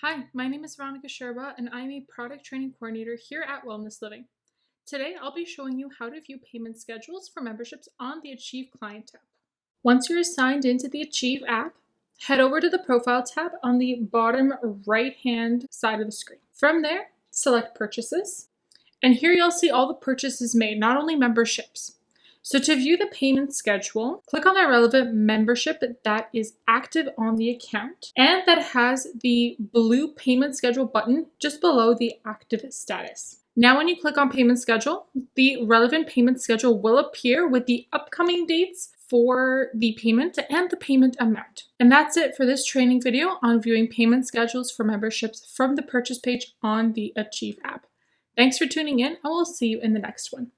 Hi, my name is Veronica Sherba, and I'm a product training coordinator here at Wellness Living. Today, I'll be showing you how to view payment schedules for memberships on the Achieve Client tab. Once you're signed into the Achieve app, head over to the Profile tab on the bottom right-hand side of the screen. From there, select Purchases, and here you'll see all the purchases made, not only memberships. So to view the payment schedule, click on the relevant membership that is active on the account and that has the blue payment schedule button just below the active status. Now when you click on payment schedule, the relevant payment schedule will appear with the upcoming dates for the payment and the payment amount. And that's it for this training video on viewing payment schedules for memberships from the purchase page on the Achieve app. Thanks for tuning in, and we'll see you in the next one.